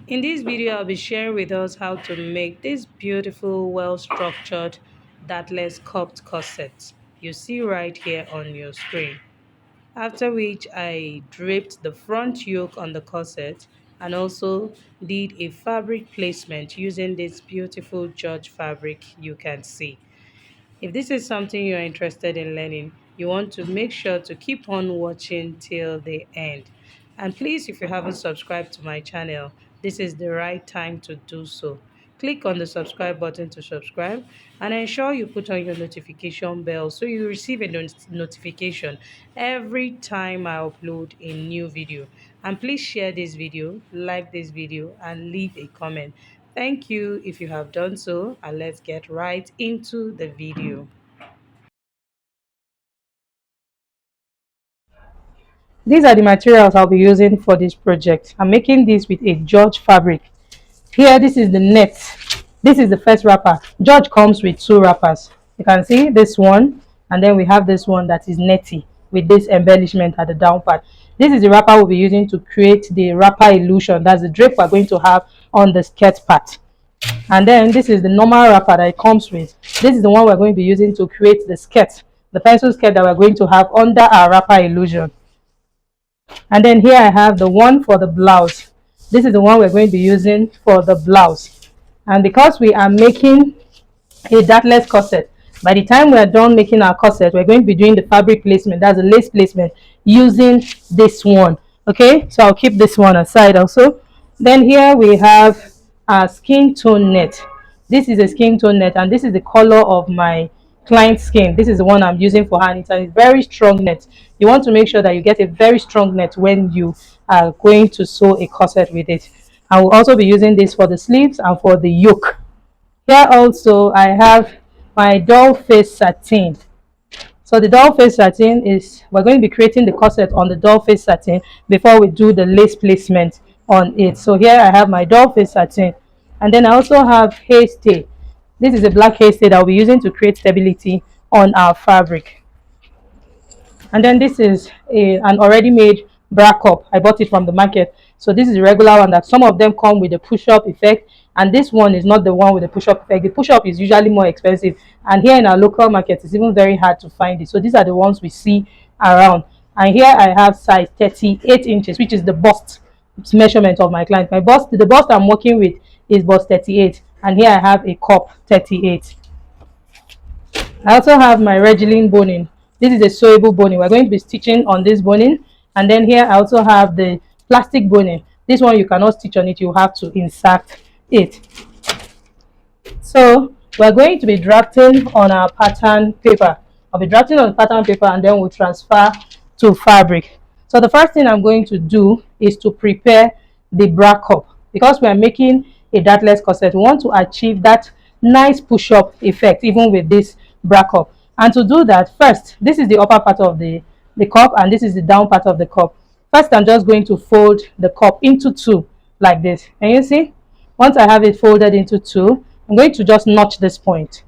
In this video, I'll be sharing with us how to make this beautiful, well-structured, dartless cupped corset you see right here on your screen. After which, I draped the front yoke on the corset and also did a fabric placement using this beautiful George fabric you can see. If this is something you're interested in learning, you want to make sure to keep on watching till the end. And please, if you haven't subscribed to my channel, this is the right time to do so. Click on the subscribe button to subscribe and ensure you put on your notification bell so you receive a notification every time I upload a new video. And please share this video, like this video, and leave a comment. Thank you if you have done so, and let's get right into the video. These are the materials I'll be using for this project. I'm making this with a George fabric. Here, this is the net. This is the first wrapper. George comes with two wrappers. You can see this one, and then we have this one that is netty with this embellishment at the down part. This is the wrapper we'll be using to create the wrapper illusion. That's the drape we're going to have on the skirt part. And then this is the normal wrapper that it comes with. This is the one we're going to be using to create the skirt, the pencil skirt that we're going to have under our wrapper illusion. And then here I have the one for the blouse. This is the one we're going to be using for the blouse. And because we are making a dartless corset, by the time we are done making our corset, we're going to be doing the fabric placement, that's the lace placement, using this one. Okay, so I'll keep this one aside also. Then here we have our skin tone net. This is a skin tone net, and this is the color of my client's skin. This is the one I'm using for her, and it's a very strong net. You want to make sure that you get a very strong net when you are going to sew a corset with it. I will also be using this for the sleeves and for the yoke. Here also I have my doll face satin. So the doll face satin is, we're going to be creating the corset on the doll face satin before we do the lace placement on it. So here I have my doll face satin, and then I also have hairstay. This is a black hairstay that I'll be using to create stability on our fabric. And then this is an already made bra cup. I bought it from the market. So this is a regular one that some of them come with a push-up effect, and this one is not the one with the push-up effect. The push-up is usually more expensive, and here in our local market it's even very hard to find it. So these are the ones we see around. And here I have size 38 inches, which is the bust measurement of my client. The bust I'm working with is bust 38, and here I have a cup 38. I also have my Regilene boning. This is a sewable boning. We're going to be stitching on this boning. And then here I also have the plastic boning. This one you cannot stitch on it, you have to insert it. So we're going to be drafting on our pattern paper. I'll be drafting on the pattern paper, and then we'll transfer to fabric. So the first thing I'm going to do is to prepare the bra cup. Because we are making a dartless corset, we want to achieve that nice push-up effect even with this bra cup. And to do that, first, this is the upper part of the cup, and this is the down part of the cup. First, I'm just going to fold the cup into two like this. And you see, once I have it folded into two, I'm going to just notch this point.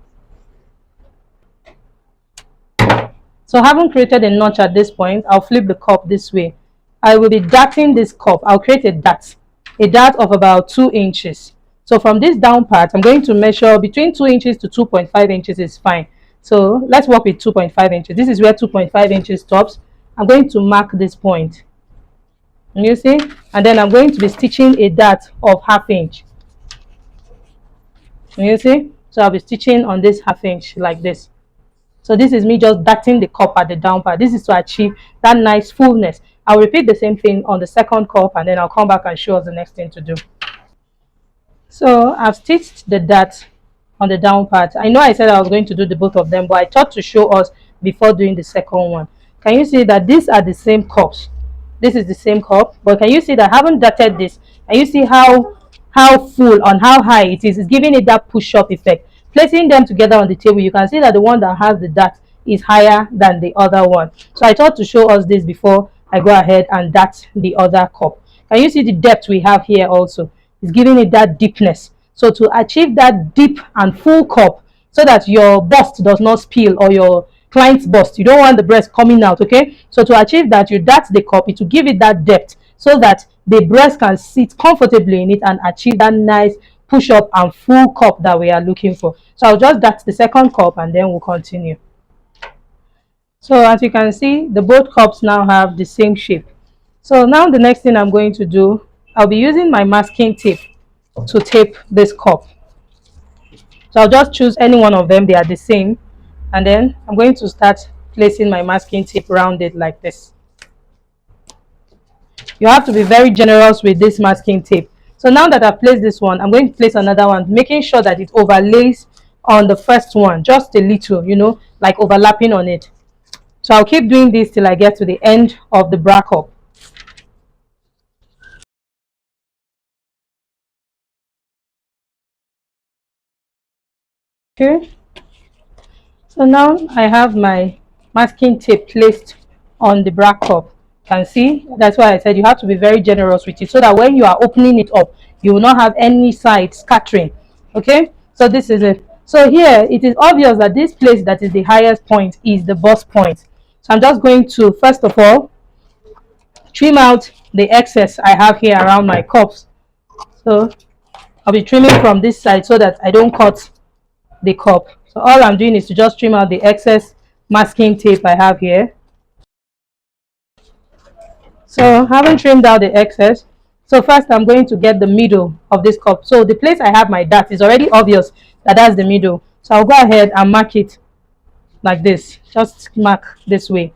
So having created a notch at this point, I'll flip the cup this way. I will be darting this cup. I'll create a dart of about 2 inches. So from this down part, I'm going to measure between 2 inches to 2.5 inches is fine. So let's work with 2.5 inches. This is where 2.5 inches stops. I'm going to mark this point. And you see? And then I'm going to be stitching a dart of 1/2 inch. And you see? So I'll be stitching on this 1/2 inch like this. So this is me just darting the cup at the down part. This is to achieve that nice fullness. I'll repeat the same thing on the second cup, and then I'll come back and show us the next thing to do. So I've stitched the dart on the down part. I know I said I was going to do the both of them, but I thought to show us before doing the second one. Can you see that these are the same cups? This is the same cup, but can you see that I haven't darted this? And you see how full and how high it is? It's giving it that push-up effect. Placing them together on the table, you can see that the one that has the dart is higher than the other one. So I thought to show us this before I go ahead and dart the other cup. Can you see the depth we have here also? It's giving it that deepness. So to achieve that deep and full cup, so that your bust does not spill, or your client's bust, you don't want the breast coming out, okay? So to achieve that, you dart the cup, it will give it that depth, so that the breast can sit comfortably in it and achieve that nice push up and full cup that we are looking for. So I'll just dart the second cup and then we'll continue. So as you can see, the both cups now have the same shape. So now the next thing I'm going to do, I'll be using my masking tape to tape this cup. So I'll just choose any one of them, they are the same, and then I'm going to start placing my masking tape around it like this. You have to be very generous with this masking tape. So now that I've placed this one, I'm going to place another one, making sure that it overlays on the first one, just a little, you know, like overlapping on it. So I'll keep doing this till I get to the end of the bra cup. Okay, so now I have my masking tape placed on the bra cup. You can see, that's why I said you have to be very generous with it, so that when you are opening it up, you will not have any side scattering. Okay, so this is it. So here it is obvious that this place that is the highest point is the bust point. So I'm just going to first of all trim out the excess I have here around my cups. So I'll be trimming from this side so that I don't cut the cup. So all I'm doing is to just trim out the excess masking tape I have here. So having trimmed out the excess, so first I'm going to get the middle of this cup. So the place I have my dart is already obvious that that's the middle. So I'll go ahead and mark it like this. Just mark this way.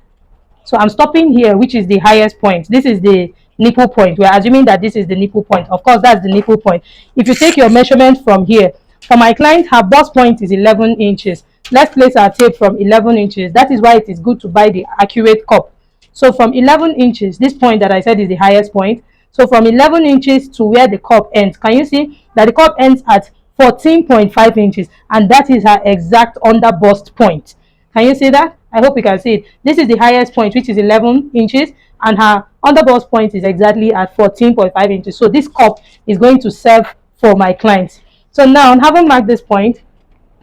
So I'm stopping here, which is the highest point. This is the nipple point. We're assuming that this is the nipple point. Of course, that's the nipple point. If you take your measurement from here, for my client, her bust point is 11 inches. Let's place our tape from 11 inches. That is why it is good to buy the accurate cup. So from 11 inches, this point that I said is the highest point. So from 11 inches to where the cup ends, can you see that the cup ends at 14.5 inches? And that is her exact under bust point. Can you see that? I hope you can see it. This is the highest point, which is 11 inches, and her under bust point is exactly at 14.5 inches. So this cup is going to serve for my clients. So now, having marked this point,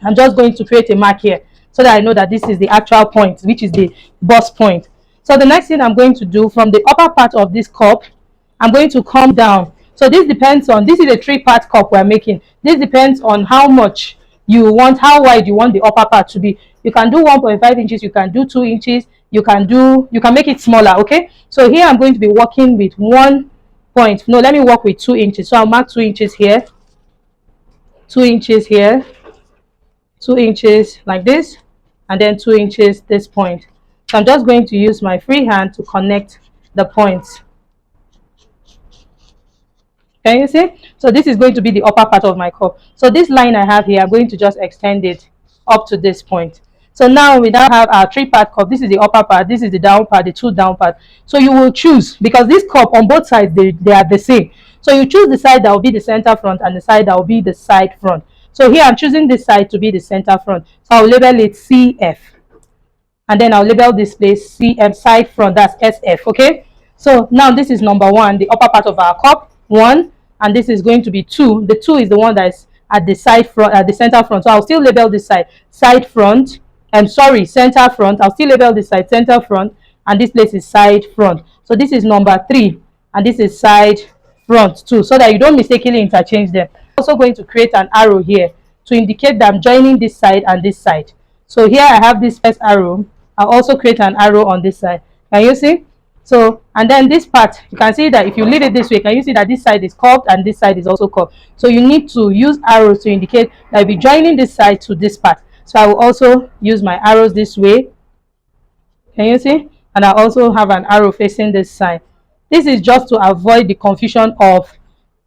I'm just going to create a mark here so that I know that this is the actual point, which is the bust point. So the next thing I'm going to do, from the upper part of this cup, I'm going to come down. So this depends on, this is a 3-part cup we're making. This depends on how much you want, how wide you want the upper part to be. You can do 1.5 inches, you can do 2 inches, you can make it smaller. Okay, so here I'm going to be working with 1 point. No, let me work with 2 inches. So I'll mark 2 inches here, 2 inches here, 2 inches like this, and then 2 inches this point. So I'm just going to use my free hand to connect the points. Can you see? So this is going to be the upper part of my cup. So this line I have here, I'm going to just extend it up to this point. So now we now have our 3-part cup. This is the upper part, this is the down part, the 2 down part. So you will choose, because this cup on both sides, they are the same. So you choose the side that will be the center front and the side that will be the side front. So here I'm choosing this side to be the center front. So I'll label it CF. And then I'll label this place CM, side front, that's SF. Okay, so now this is number 1, the upper part of our cup, 1, and this is going to be 2. The 2 is the one that is at the side front, at the center front. So I'll still label this side front. I'm sorry, center front. I'll still label this side center front, and this place is side front. So this is number 3, and this is side front too, so that you don't mistakenly interchange them. I'm also going to create an arrow here to indicate that I'm joining this side and this side. So here I have this first arrow. I'll also create an arrow on this side. Can you see? So, and then this part, you can see that if you leave it this way, can you see that this side is curved and this side is also curved? So you need to use arrows to indicate that I'll be joining this side to this part. So I will also use my arrows this way. Can you see? And I also have an arrow facing this side. This is just to avoid the confusion of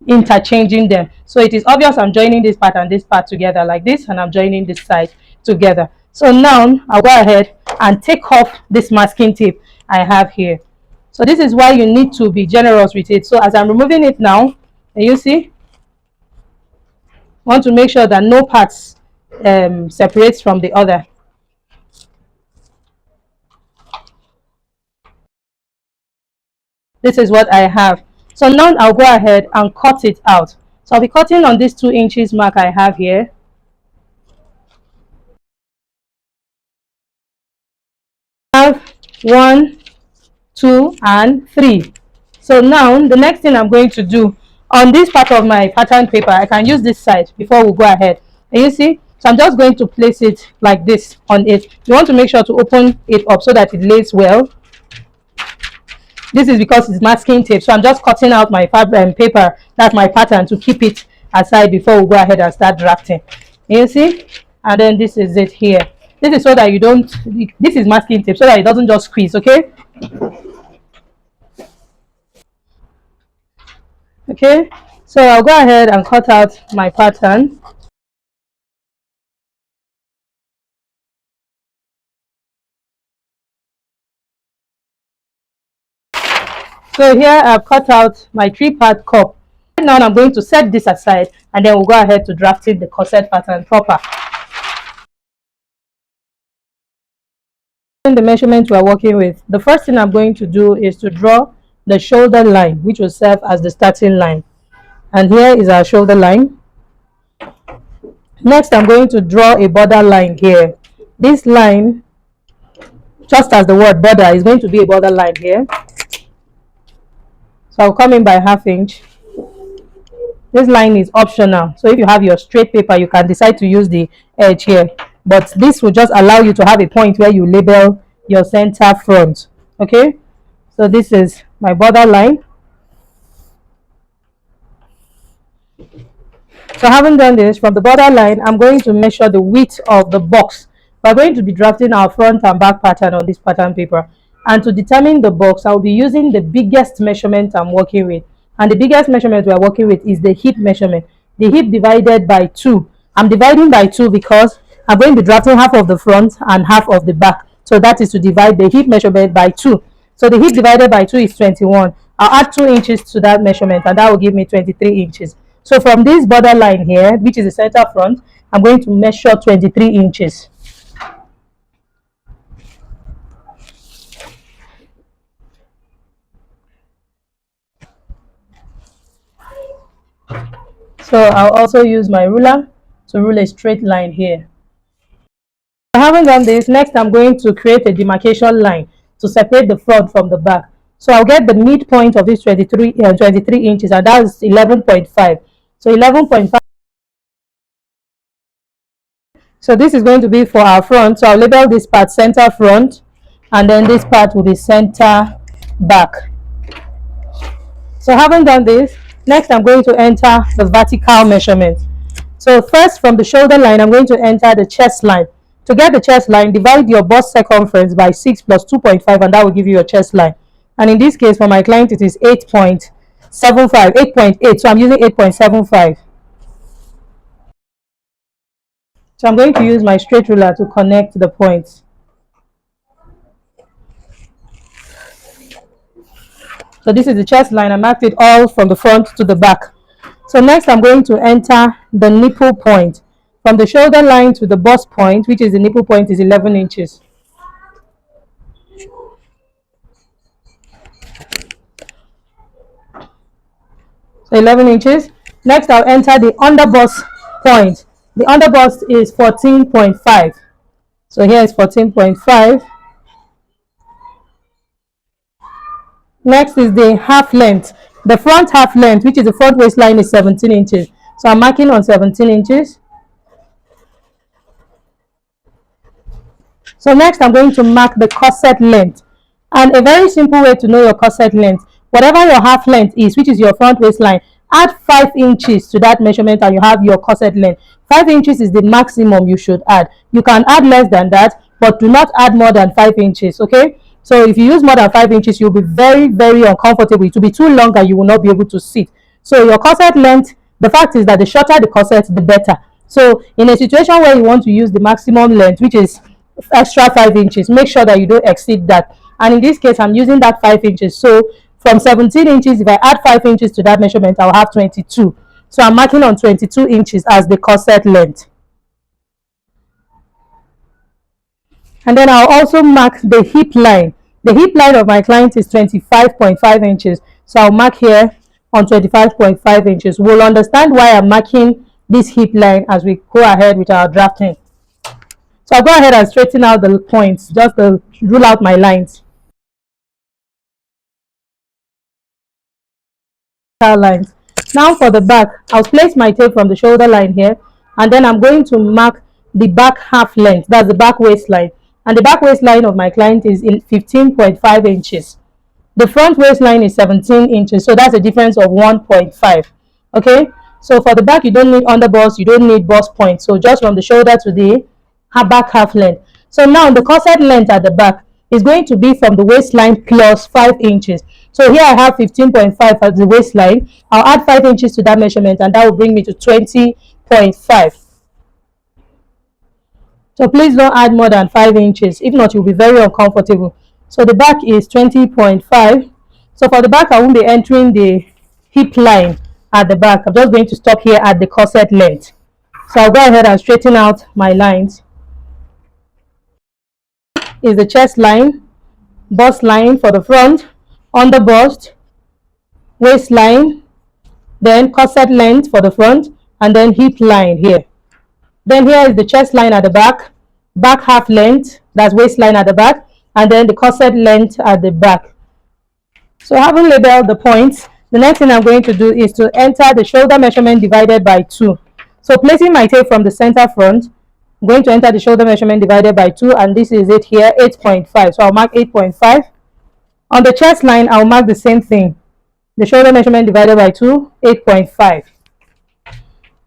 interchanging them. So it is obvious I'm joining this part and this part together like this, and I'm joining this side together. So now I'll go ahead and take off this masking tape I have here. So this is why you need to be generous with it. So as I'm removing it now, can you see? Want to make sure that no parts separates from the other. This is what I have. So now I'll go ahead and cut it out. So I'll be cutting on this 2 inches mark I have here. I have 1, 2, and 3. So now the next thing I'm going to do on this part of my pattern paper, I can use this side before we go ahead. And you see, so I'm just going to place it like this on it. You want to make sure to open it up so that it lays well. This is because it's masking tape, so I'm just cutting out my paper, that's my pattern, to keep it aside before we go ahead and start drafting. You see, and then this is it here. This is so that you don't, this is masking tape so that it doesn't just squeeze. Okay, okay, so I'll go ahead and cut out my pattern. So here I've cut out my 3-part cup. Now I'm going to set this aside, and then we'll go ahead to drafting the corset pattern proper. The measurement we're working with, the first thing I'm going to do is to draw the shoulder line, which will serve as the starting line. And here is our shoulder line. Next, I'm going to draw a border line here. This line, just as the word border, is going to be a border line here. So I'll come in by 1/2 inch. This line is optional, so if you have your straight paper, you can decide to use the edge here, but this will just allow you to have a point where you label your center front. Okay, so this is my border line. So having done this, from the border line, I'm going to measure the width of the box. We're going to be drafting our front and back pattern on this pattern paper, and to determine the box, I'll be using the biggest measurement I'm working with. And the biggest measurement we're working with is the hip measurement. The hip divided by 2. I'm dividing by 2 because I'm going to be drafting half of the front and half of the back. So that is to divide the hip measurement by 2. So the hip divided by 2 is 21. I'll add 2 inches to that measurement, and that will give me 23 inches. So from this border line here, which is the center front, I'm going to measure 23 inches. So I'll also use my ruler to rule a straight line here. I haven't done this. Next, I'm going to create a demarcation line to separate the front from the back. So I'll get the midpoint of this 23 inches, and that is 11.5. So 11.5. So this is going to be for our front. So I'll label this part center front, and then this part will be center back. So having done this, next I'm going to enter the vertical measurement. So first, from the shoulder line, I'm going to enter the chest line. To get the chest line, divide your bust circumference by 6 plus 2.5, and that will give you your chest line. And in this case, for my client, it is 8.75, 8.8. So I'm using 8.75. So I'm going to use my straight ruler to connect the points. So this is the chest line. I marked it all from the front to the back. So next I'm going to enter the nipple point. From the shoulder line to the bust point, which is the nipple point, is 11 inches. So 11 inches. Next I'll enter the underbust point. The underbust is 14.5. So here is 14.5. Next is the half length. The front half length, which is the front waistline, is 17 inches. So I'm marking on 17 inches. So next I'm going to mark the corset length. And a very simple way to know your corset length, whatever your half length is, which is your front waistline, add 5 inches to that measurement and you have your corset length. 5 inches is the maximum you should add. You can add less than that, but do not add more than 5 inches, okay? So if you use more than 5 inches, you'll be very, very uncomfortable. It will be too long and you will not be able to sit. So your corset length, the fact is that the shorter the corset, the better. So in a situation where you want to use the maximum length, which is extra 5 inches, make sure that you don't exceed that. And in this case, I'm using that 5 inches. So from 17 inches, if I add 5 inches to that measurement, I'll have 22. So I'm marking on 22 inches as the corset length. And then I'll also mark the hip line. The hip line of my client is 25.5 inches. So I'll mark here on 25.5 inches. We'll understand why I'm marking this hip line as we go ahead with our drafting. So I'll go ahead and straighten out the points, just to rule out my lines. lines. Now for the back, I'll place my tape from the shoulder line here, and then I'm going to mark the back half length. That's the back waistline, and the back waistline of my client is in 15.5 inches. The front waistline is 17 inches, so that's a difference of 1.5. Okay, so for the back, you don't need underbust, you don't need bust point, so just from the shoulder to the back half length. So now the corset length at the back is going to be from the waistline plus 5 inches. So here I have 15.5 as the waistline. I'll add 5 inches to that measurement, and that will bring me to 20.5. So please don't add more than 5 inches. If not, you'll be very uncomfortable. So the back is 20.5. So for the back, I won't be entering the hip line at the back. I'm just going to stop here at the corset length. So I'll go ahead and straighten out my lines. Is the chest line, bust line for the front, under bust, waistline, then corset length for the front, and then hip line here. Then here is the chest line at the back, back half length, that's waistline at the back, and then the corset length at the back. So having labeled the points, the next thing I'm going to do is to enter the shoulder measurement divided by 2. So placing my tape from the center front, I'm going to enter the shoulder measurement divided by 2, and this is it here, 8.5. So I'll mark 8.5. On the chest line, I'll mark the same thing. The shoulder measurement divided by 2, 8.5.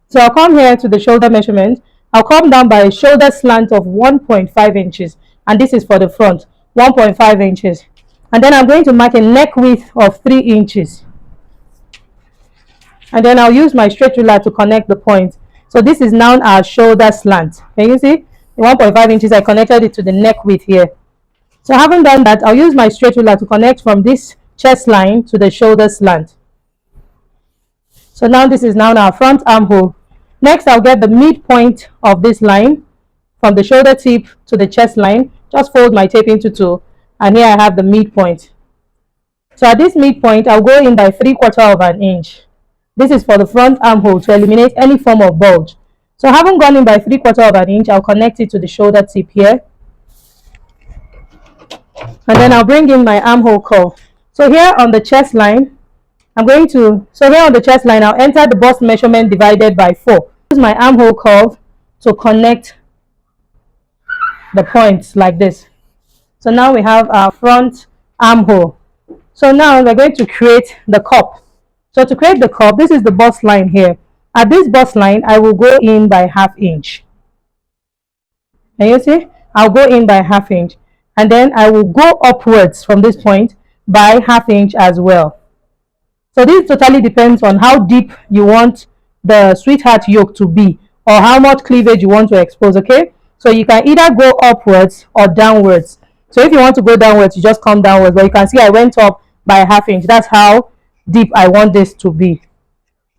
So I'll come here to the shoulder measurement. I'll come down by a shoulder slant of 1.5 inches, and this is for the front, 1.5 inches. And then I'm going to mark a neck width of 3 inches. And then I'll use my straight ruler to connect the point. So this is now our shoulder slant. Can you see? The 1.5 inches, I connected it to the neck width here. So having done that, I'll use my straight ruler to connect from this chest line to the shoulder slant. So now this is now our front armhole. Next, I'll get the midpoint of this line from the shoulder tip to the chest line. Just fold my tape into 2, and here I have the midpoint. So at this midpoint, I'll go in by 3/4 of an inch. This is for the front armhole to eliminate any form of bulge. So having gone in by 3/4 of an inch, I'll connect it to the shoulder tip here. And then I'll bring in my armhole curve. So here on the chest line, I'll enter the bust measurement divided by 4. Use my armhole curve to connect the points like this. So now we have our front armhole. So now we're going to create the cup. So to create the cup, this is the bust line here. At this bust line, I will go in by 1/2 inch. Can you see? I'll go in by 1/2 inch. And then I will go upwards from this point by 1/2 inch as well. So this totally depends on how deep you want the sweetheart yoke to be, or how much cleavage you want to expose, okay? So you can either go upwards or downwards. So if you want to go downwards, you just come downwards. But you can see I went up by 1/2 inch. That's how deep I want this to be.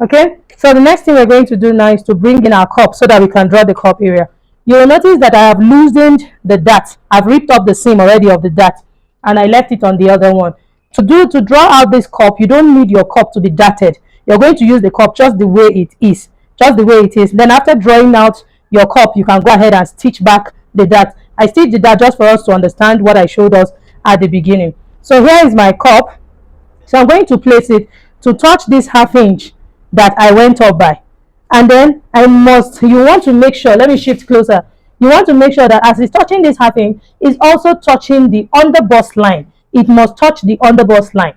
Okay, so the next thing we're going to do now is to bring in our cup so that we can draw the cup area. You will notice that I have loosened the dart. I've ripped up the seam already of the dart, and I left it on the other one. To draw out this cup, you don't need your cup to be darted. You're going to use the cup just the way it is. Just the way it is. Then after drawing out your cup, you can go ahead and stitch back the dart. I stitched the dart just for us to understand what I showed us at the beginning. So here is my cup. So I'm going to place it to touch this 1/2 inch that I went up by. And then you want to make sure, let me shift closer. You want to make sure that as it's touching this 1/2 inch, it's also touching the under bust line. It must touch the under bust line.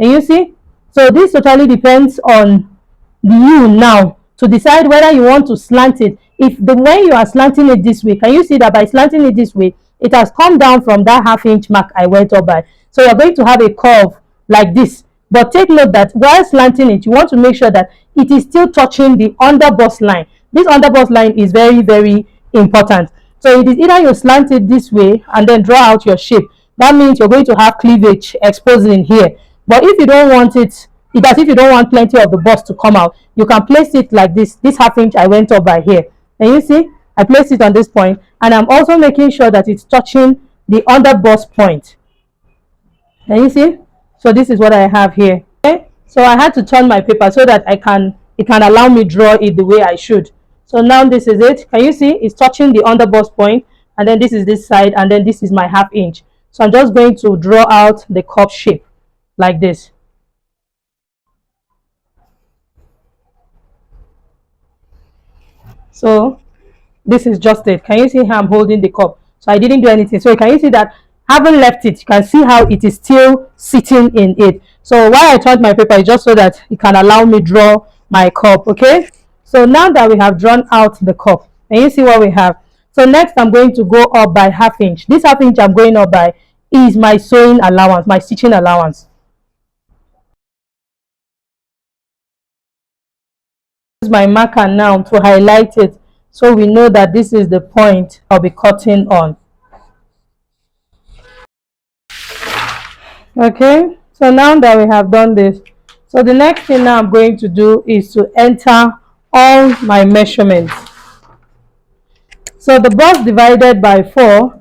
Can you see? So this totally depends on you now to decide whether you want to slant it. When you are slanting it this way, can you see that by slanting it this way, it has come down from that 1/2 inch mark I went up by. So you're going to have a curve like this. But take note that while slanting it, you want to make sure that it is still touching the under bust line. This under bust line is very, very important. So it is either you slant it this way and then draw out your shape. That means you're going to have cleavage exposing here. But if you don't want it, if you don't want plenty of the bust to come out, you can place it like this. This 1/2 inch I went up by here. And you see, I placed it on this point, and I'm also making sure that it's touching the under bust point. Can you see? So this is what I have here. Okay? So I had to turn my paper so that it can allow me draw it the way I should. So now this is it. Can you see? It's touching the under bust point, and then this is this side, and then this is my 1/2 inch. So I'm just going to draw out the cup shape like this. So this is just it. Can you see how I'm holding the cup? So I didn't do anything. So can you see that I haven't left it? You can see how it is still sitting in it. So why I turned my paper is just so that it can allow me draw my cup. Okay, so now that we have drawn out the cup, and you see what we have. So next I'm going to go up by ½ inch. This ½ inch I'm going up by is my sewing allowance, my stitching allowance. Use my marker now to highlight it so we know that this is the point I'll be cutting on. Okay, so now that we have done this, so the next thing now I'm going to do is to enter all my measurements. So the bust divided by 4,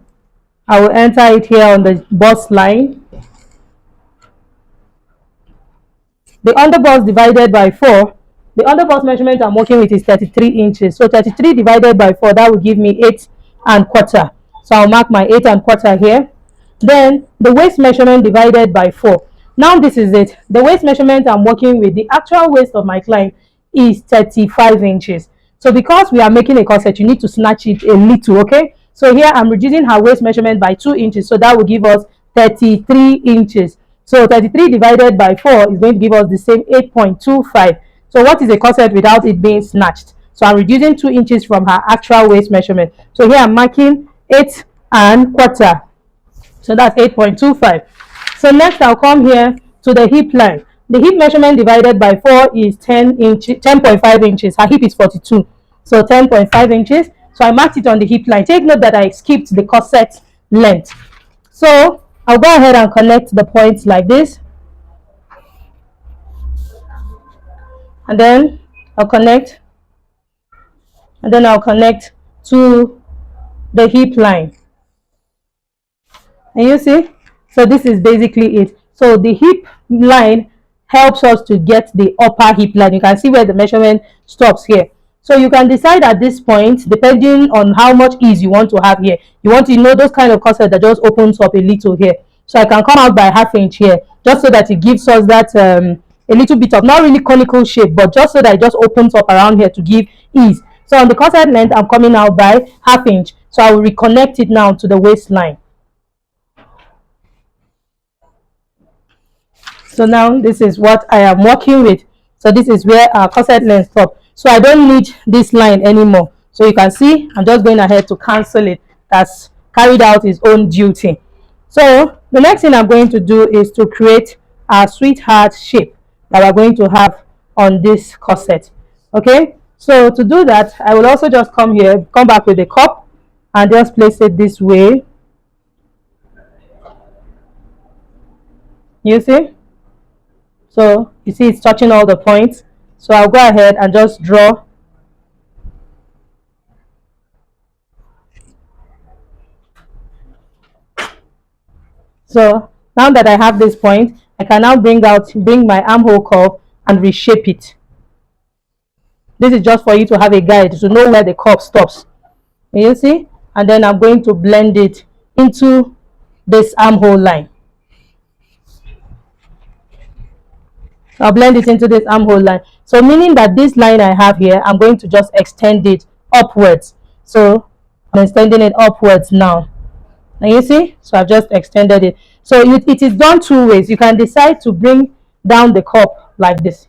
I will enter it here on the bust line. The underbust divided by 4, the underbust measurement I'm working with is 33 inches. So 33 divided by 4, that will give me 8¼ So I'll mark my 8¼ here. Then the waist measurement divided by 4. Now this is it. The waist measurement I'm working with, the actual waist of my client is 35 inches. So because we are making a corset, you need to snatch it a little, okay? So here I'm reducing her waist measurement by 2 inches. So that will give us 33 inches. So 33 divided by 4 is going to give us the same 8.25. So what is a corset without it being snatched? So I'm reducing 2 inches from her actual waist measurement. So here I'm marking 8¼ So that's 8.25. So next I'll come here to the hip line. The hip measurement divided by 4 is 10.5 inches. Her hip is 42. So 10.5 inches. So I marked it on the hip line. Take note that I skipped the corset length. So I'll go ahead and connect the points like this. And then I'll connect. And then I'll connect to the hip line. And you see, so this is basically it. So the hip line helps us to get the upper hip line. You can see where the measurement stops here. So you can decide at this point, depending on how much ease you want to have here. You want to know those kind of corset that just opens up a little here. So I can come out by ½ inch here, just so that it gives us that a little bit of, not really conical shape, but just so that it just opens up around here to give ease. So on the corset length, I'm coming out by ½ inch. So I will reconnect it now to the waistline. So now this is what I am working with. So this is where our corset length stops. So I don't need this line anymore. So you can see I'm just going ahead to cancel it. That's carried out its own duty. So the next thing I'm going to do is to create a sweetheart shape that we're going to have on this corset. Okay, so to do that, I will also just come here, come back with the cup and just place it this way. You see? So you see it's touching all the points. So I'll go ahead and just draw. So now that I have this point, I can now bring my armhole curve and reshape it. This is just for you to have a guide to know where the curve stops. You see? And then I'm going to blend it into this armhole line. I'll blend it into this armhole line. So meaning that this line I have here, I'm going to just extend it upwards. So I'm extending it upwards now. And you see? So I've just extended it. So it is done two ways. You can decide to bring down the cup like this.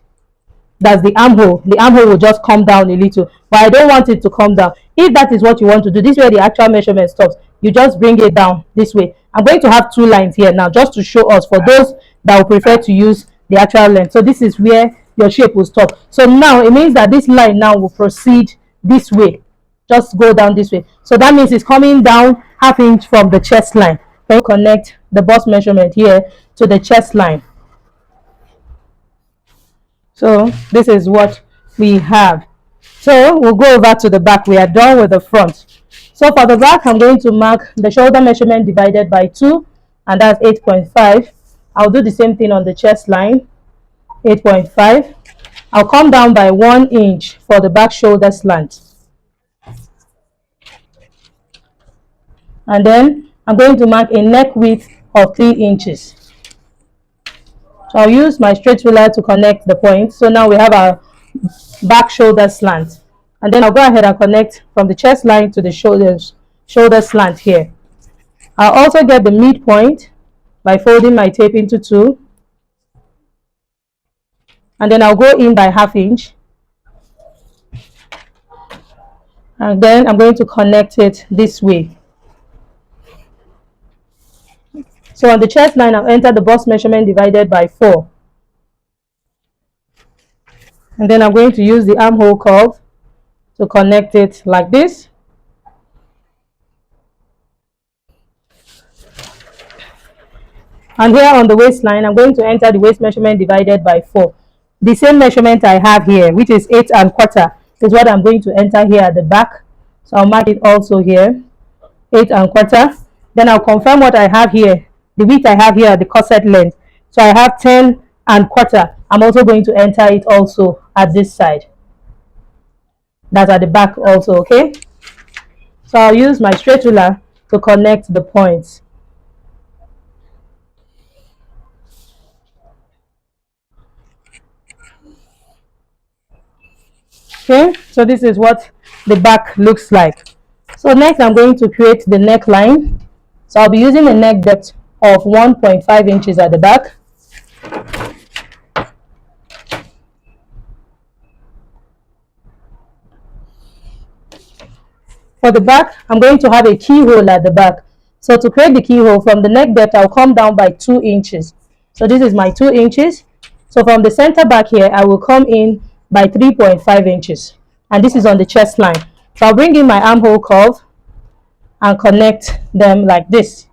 That's the armhole. The armhole will just come down a little. But I don't want it to come down. If that is what you want to do, this is where the actual measurement stops. You just bring it down this way. I'm going to have two lines here now just to show us for those that will prefer to use the actual length. So this is where your shape will stop. So now it means that this line now will proceed this way. Just go down this way. So that means it's coming down ½ inch from the chest line. Then connect the bust measurement here to the chest line. So this is what we have. So we'll go over to the back. We are done with the front. So for the back, I'm going to mark the shoulder measurement divided by 2, and that's 8.5. I'll do the same thing on the chest line, 8.5. I'll come down by 1 inch for the back shoulder slant. And then I'm going to mark a neck width of 3 inches. So I'll use my straight ruler to connect the points. So now we have our back shoulder slant. And then I'll go ahead and connect from the chest line to the shoulder slant here. I'll also get the midpoint by folding my tape into two. And then I'll go in by 1/2 inch. And then I'm going to connect it this way. So on the chest line, I'll enter the bust measurement divided by 4. And then I'm going to use the armhole curve to connect it like this. And here on the waistline, I'm going to enter the waist measurement divided by 4. The same measurement I have here, which is 8 1/4, is what I'm going to enter here at the back. So I'll mark it also here, 8 1/4. Then I'll confirm what I have here, the width I have here at the corset length. So I have 10 1/4. I'm also going to enter it also at this side. That's at the back also, okay? So I'll use my straight ruler to connect the points. Okay, so this is what the back looks like. So next I'm going to create the neckline. So I'll be using a neck depth of 1.5 inches at the back. For the back, I'm going to have a keyhole at the back. So to create the keyhole, from the neck depth, I'll come down by 2 inches. So this is my 2 inches. So from the center back here, I will come in by 3.5 inches. And this is on the chest line. So I'll bring in my armhole curve and connect them like this.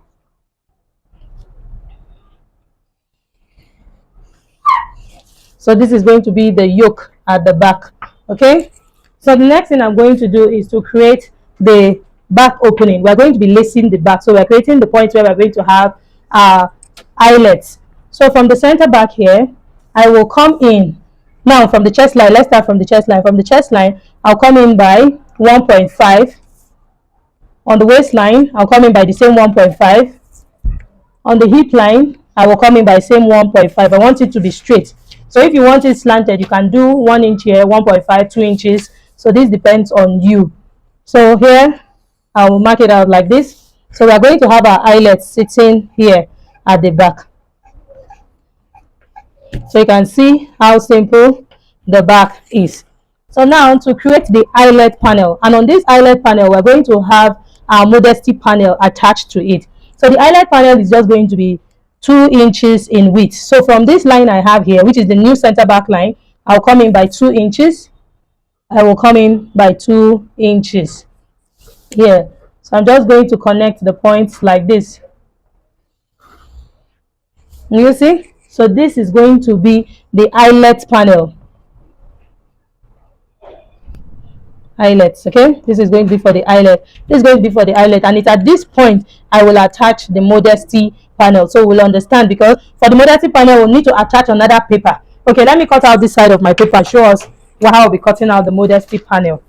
So this is going to be the yoke at the back. Okay. So the next thing I'm going to do is to create the back opening. We're going to be lacing the back. So we're creating the point where we're going to have our eyelets. So from the center back here, I will come in. Now from the chest line, let's start from the chest line. From the chest line, I'll come in by 1.5. On the waistline, I'll come in by the same 1.5. On the hip line, I will come in by the same 1.5. I want it to be straight. So if you want it slanted, you can do 1 inch here, 1.5, 2 inches. So this depends on you. So here, I will mark it out like this. So we are going to have our eyelets sitting here at the back. So you can see how simple the back is. So now to create the eyelet panel, and on this eyelet panel, we're going to have our modesty panel attached to it. So the eyelet panel is just going to be 2 inches in width. So from this line I have here, which is the new center back line, I'll come in by 2 inches. I will come in by 2 inches here. So I'm just going to connect the points like this. You see? So this is going to be the eyelet panel. Eyelets, okay? This is going to be for the eyelet. This is going to be for the eyelet, and it's at this point I will attach the modesty panel. So we'll understand, because for the modesty panel we'll need to attach another paper. Okay, let me cut out this side of my paper, show us how I'll be cutting out the modesty panel.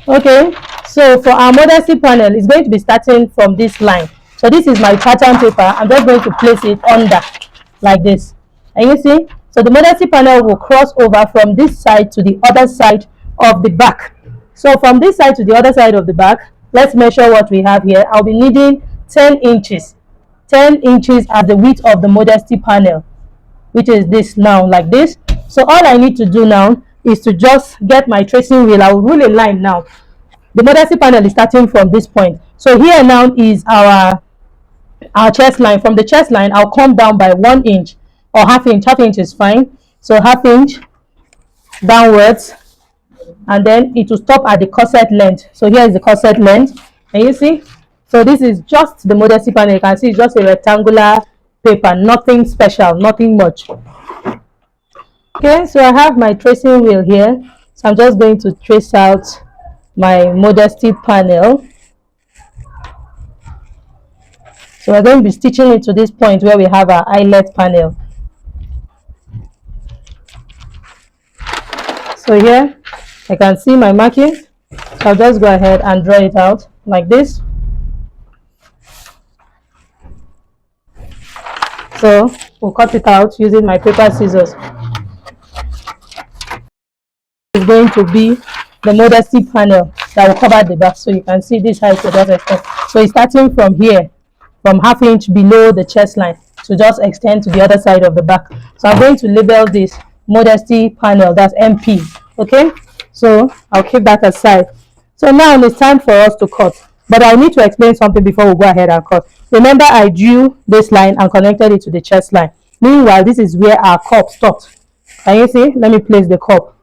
Okay, so for our modesty panel, it's going to be starting from this line. So this is my pattern paper. I'm just going to place it under like this. And you see, so the modesty panel will cross over from this side to the other side of the back. So from this side to the other side of the back, let's measure what we have here. I'll be needing 10 inches. 10 inches as the width of the modesty panel, which is this now, like this. So all I need to do now is to just get my tracing wheel. I will rule a line now. The modesty panel is starting from this point. So here now is our chest line. From the chest line, I'll come down by 1 inch or 1/2 inch. 1/2 inch is fine. So 1/2 inch downwards, and then it will stop at the corset length. So here is the corset length, and you see, so this is just the modesty panel. You can see it's just a rectangular paper, nothing special, nothing much. Okay, so I have my tracing wheel here, so I'm just going to trace out my modesty panel. So we're going to be stitching it to this point where we have our eyelet panel. So here I can see my markings, so I'll just go ahead and draw it out like this. So we'll cut it out using my paper scissors. is going to be the modesty panel that will cover the back. So you can see this height to just extend. So it's starting from here, from ½ inch below the chest line to just extend to the other side of the back. So I'm going to label this modesty panel, that's MP. Okay, so I'll keep that aside. So now it's time for us to cut, but I'll need to explain something before we go ahead and cut. Remember, I drew this line and connected it to the chest line. Meanwhile, this is where our cup stopped. Can you see? Let me place the cup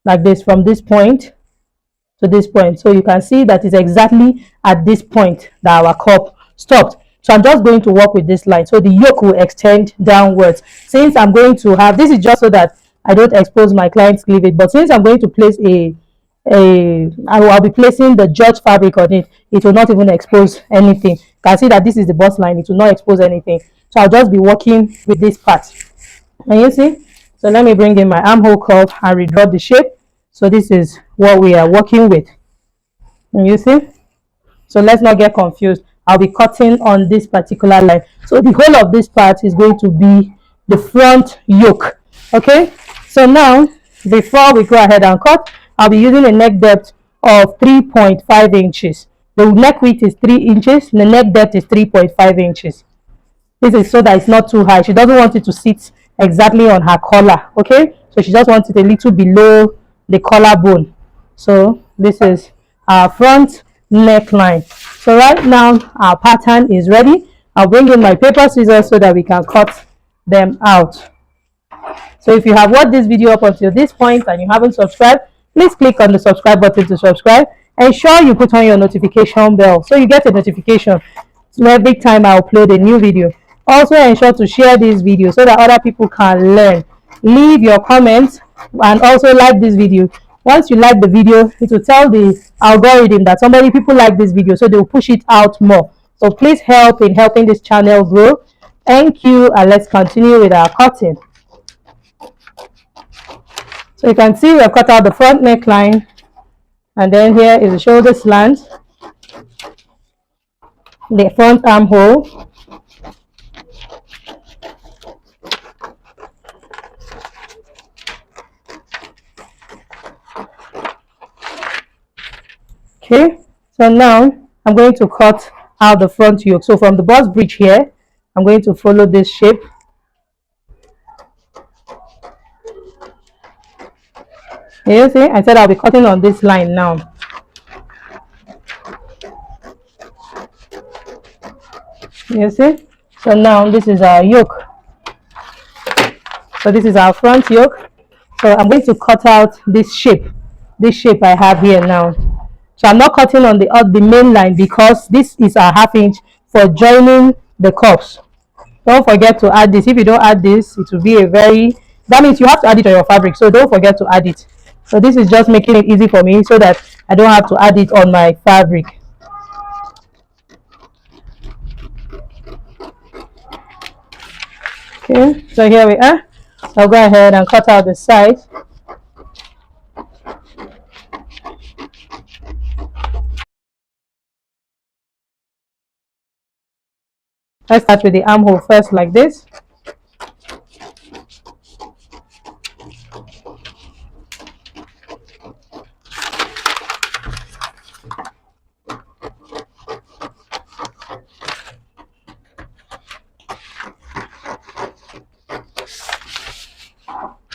like this from this point to this point. So you can see that it's exactly at this point that our cup stopped. So I'm just going to work with this line. So the yoke will extend downwards. Since I'm going to have, this is just so that I don't expose my client's cleavage, but since I'm going to place I'll be placing the George fabric on it, it will not even expose anything. You can see that this is the bust line, it will not expose anything. So I'll just be working with this part. Can you see? So let me bring in my armhole curve and redraw the shape. So this is what we are working with. Can you see? So let's not get confused. I'll be cutting on this particular line. So the whole of this part is going to be the front yoke. Okay, so now before we go ahead and cut, I'll be using a neck depth of 3.5 inches. The neck width is 3 inches, the neck depth is 3.5 inches. This is so that it's not too high. She doesn't want it to sit exactly on her collar. Okay, so she just wants it a little below the collarbone. So this is our front neckline. So right now our pattern is ready. I'll bring in my paper scissors so that we can cut them out. So if you have watched this video up until this point and you haven't subscribed, please click on the subscribe button to subscribe. Ensure you put on your notification bell so you get a notification every time I upload a new video. Also ensure to share this video so that other people can learn. Leave your comments and also like this video. Once you like the video, it will tell the algorithm that people like this video, so they will push it out more. So please help in helping this channel grow. Thank you, and let's continue with our cutting. So you can see we have cut out the front neckline, and then here is the shoulder slant, the front armhole, okay. So now I'm going to cut out the front yoke. So from the bust bridge here, I'm going to follow this shape. You see, I said I'll be cutting on this line now. You see? So now this is our yoke. So this is our front yoke. So I'm going to cut out this shape. This shape I have here now. So I'm not cutting on the main line because this is a ½ inch for joining the cuffs. Don't forget to add this. If you don't add this, it will be that means you have to add it on your fabric. So don't forget to add it. So this is just making it easy for me so that I don't have to add it on my fabric. Okay, so here we are. I'll go ahead and cut out the sides. Let's start with the armhole first, like this.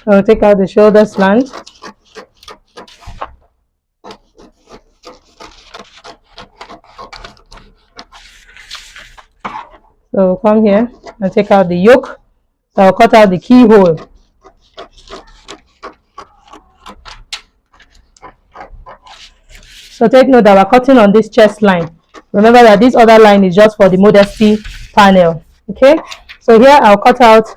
So take out the shoulder slant. So come here and take out the yoke. So I'll cut out the keyhole. So take note that we're cutting on this chest line. Remember that this other line is just for the modesty panel. Okay, so here I'll cut out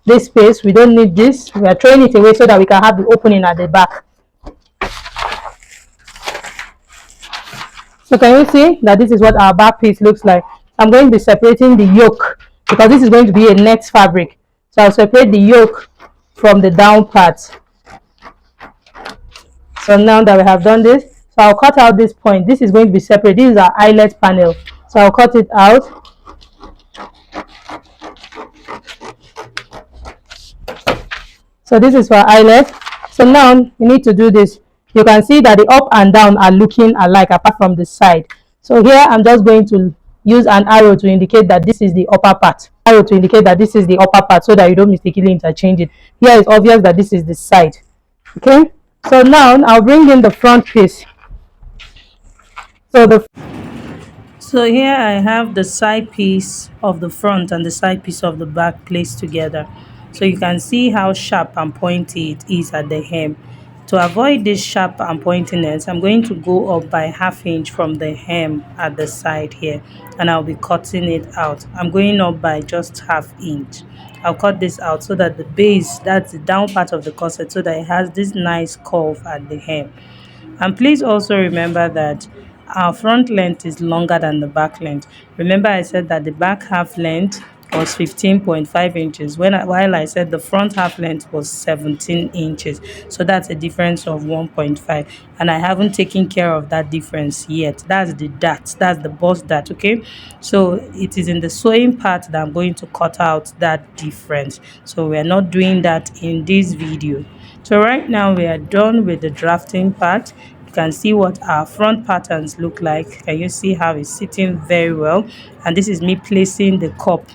this space. We don't need this. We are throwing it away so that we can have the opening at the back. So can you see that this is what our back piece looks like? I'm going to be separating the yoke because this is going to be a net fabric. So I'll separate the yoke from the down part. So now that we have done this, so I'll cut out this point. This is going to be separate. This is our eyelet panel. So I'll cut it out. So this is for eyelet. So now you need to do this. You can see that the up and down are looking alike apart from the side. So here I'm just going to use an arrow to indicate that this is the upper part. Arrow to indicate that this is the upper part so that you don't mistakenly interchange it. Here it's obvious that this is the side. Okay. So now I'll bring in the front piece. So the So here I have the side piece of the front and the side piece of the back placed together. So you can see how sharp and pointy it is at the hem. To avoid this sharp and pointiness, I'm going to go up by ½ inch from the hem at the side here, and I'll be cutting it out. I'm going up by just ½ inch. I'll cut this out so that the base, that's the down part of the corset, so that it has this nice curve at the hem. And please also remember that our front length is longer than the back length. Remember I said that the back half length was 15.5 inches while I said the front half length was 17 inches. So that's a difference of 1.5, and I haven't taken care of that difference yet. That's the dart, that's the bust dart. Okay, so it is in the sewing part that I'm going to cut out that difference. So we're not doing that in this video. So right now we are done with the drafting part. You can see what our front patterns look like. Can you see how it's sitting very well? And this is me placing the cup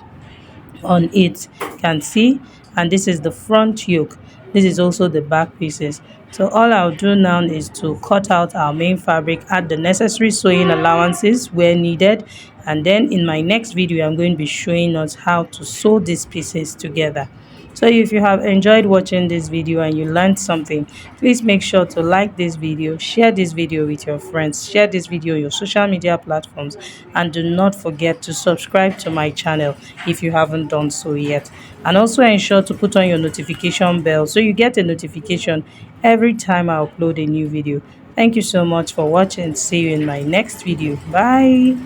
on it. You can see, and this is the front yoke. This is also the back pieces. So all I'll do now is to cut out our main fabric, add the necessary sewing allowances where needed, and then in my next video I'm going to be showing us how to sew these pieces together. So if you have enjoyed watching this video and you learned something, please make sure to like this video, share this video with your friends, share this video on your social media platforms, and do not forget to subscribe to my channel if you haven't done so yet. And also ensure to put on your notification bell so you get a notification every time I upload a new video. Thank you so much for watching. See you in my next video. Bye.